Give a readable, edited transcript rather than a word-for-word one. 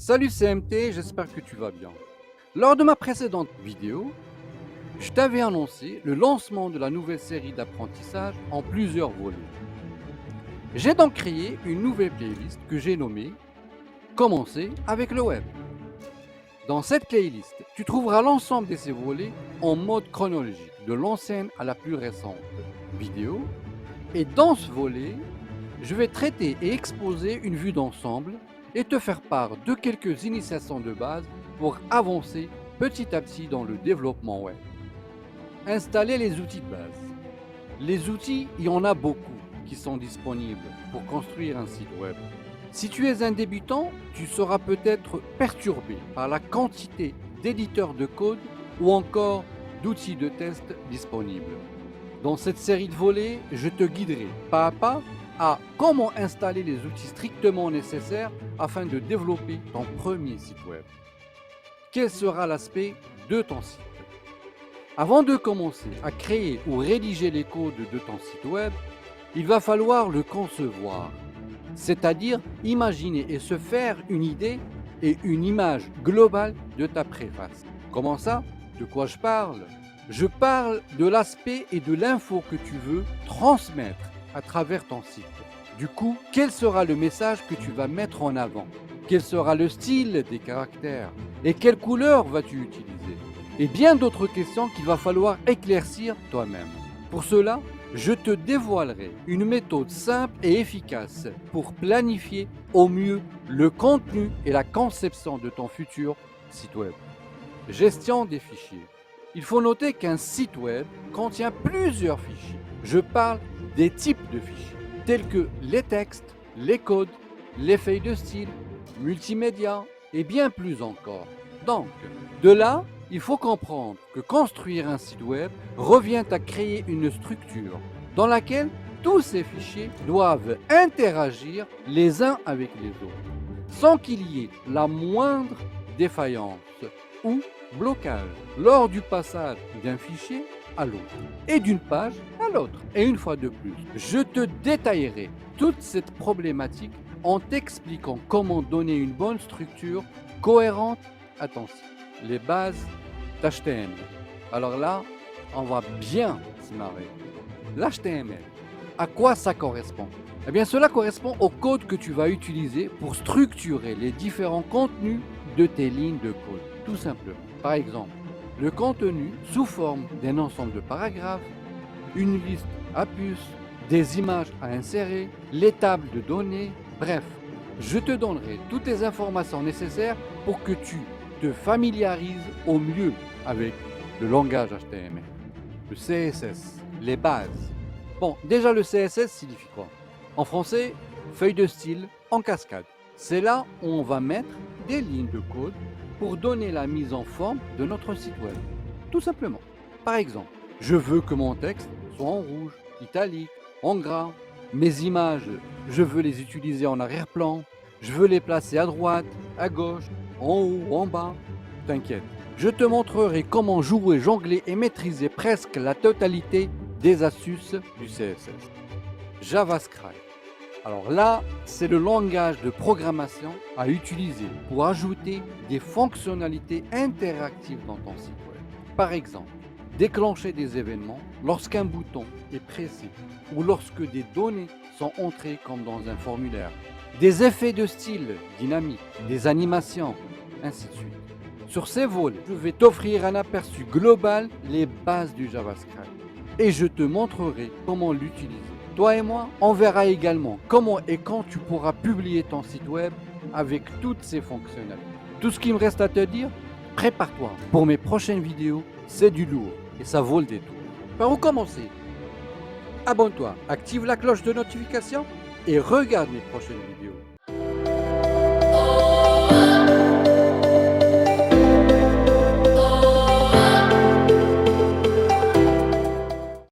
Salut CMT, j'espère que tu vas bien. Lors de ma précédente vidéo, je t'avais annoncé le lancement de la nouvelle série d'apprentissage en plusieurs volets. J'ai donc créé une nouvelle playlist que j'ai nommée Commencer avec le web. Dans cette playlist, tu trouveras l'ensemble de ces volets en mode chronologique, de l'ancienne à la plus récente vidéo. Et dans ce volet, je vais traiter et exposer une vue d'ensemble et te faire part de quelques initiations de base pour avancer petit à petit dans le développement web. Installer les outils de base. Les outils, il y en a beaucoup qui sont disponibles pour construire un site web. Si tu es un débutant, tu seras peut-être perturbé par la quantité d'éditeurs de code ou encore d'outils de test disponibles. Dans cette série de volets, je te guiderai pas à pas à comment installer les outils strictement nécessaires afin de développer ton premier site web. Quel sera l'aspect de ton site? Avant de commencer à créer ou rédiger les codes de ton site web, il va falloir le concevoir, c'est-à-dire imaginer et se faire une idée et une image globale de ta préface. Comment ça? De quoi je parle? Je parle de l'aspect et de l'info que tu veux transmettre à travers ton site. Du coup, quel sera le message que tu vas mettre en avant? Quel sera le style des caractères? Et quelle couleur vas-tu utiliser? Et bien d'autres questions qu'il va falloir éclaircir toi-même. Pour cela, je te dévoilerai une méthode simple et efficace pour planifier au mieux le contenu et la conception de ton futur site web. Gestion des fichiers. Il faut noter qu'un site web contient plusieurs fichiers. Je parle des types de fichiers, tels que les textes, les codes, les feuilles de style, multimédia et bien plus encore. Donc, de là, il faut comprendre que construire un site web revient à créer une structure dans laquelle tous ces fichiers doivent interagir les uns avec les autres, sans qu'il y ait la moindre défaillance ou blocage lors du passage d'un fichier à l'autre et d'une page à l'autre. Et une fois de plus, je te détaillerai toute cette problématique en t'expliquant comment donner une bonne structure cohérente à ton site. Les bases d'HTML. Alors là, on va bien se marrer. L'HTML, à quoi ça correspond? Eh bien, cela correspond au code que tu vas utiliser pour structurer les différents contenus de tes lignes de code, tout simplement. Par exemple, le contenu sous forme d'un ensemble de paragraphes, une liste à puces, des images à insérer, les tables de données, bref. Je te donnerai toutes les informations nécessaires pour que tu te familiarises au mieux avec le langage HTML. Le CSS, les bases. Bon, déjà le CSS signifie quoi? En français, feuille de style en cascade. C'est là où on va mettre des lignes de code pour donner la mise en forme de notre site web. Tout simplement. Par exemple, je veux que mon texte soit en rouge, italique, en gras. Mes images, je veux les utiliser en arrière-plan. Je veux les placer à droite, à gauche, en haut, en bas. T'inquiète, je te montrerai comment jouer, jongler et maîtriser presque la totalité des astuces du CSS. JavaScript. Alors là, c'est le langage de programmation à utiliser pour ajouter des fonctionnalités interactives dans ton site web. Par exemple, déclencher des événements lorsqu'un bouton est pressé ou lorsque des données sont entrées comme dans un formulaire. Des effets de style dynamiques, des animations, ainsi de suite. Sur ces volets, je vais t'offrir un aperçu global les bases du JavaScript et je te montrerai comment l'utiliser. Toi et moi, on verra également comment et quand tu pourras publier ton site web avec toutes ces fonctionnalités. Tout ce qui me reste à te dire, prépare-toi pour mes prochaines vidéos, c'est du lourd et ça vaut le détour. Par où commencer? Abonne-toi, active la cloche de notification et regarde mes prochaines vidéos.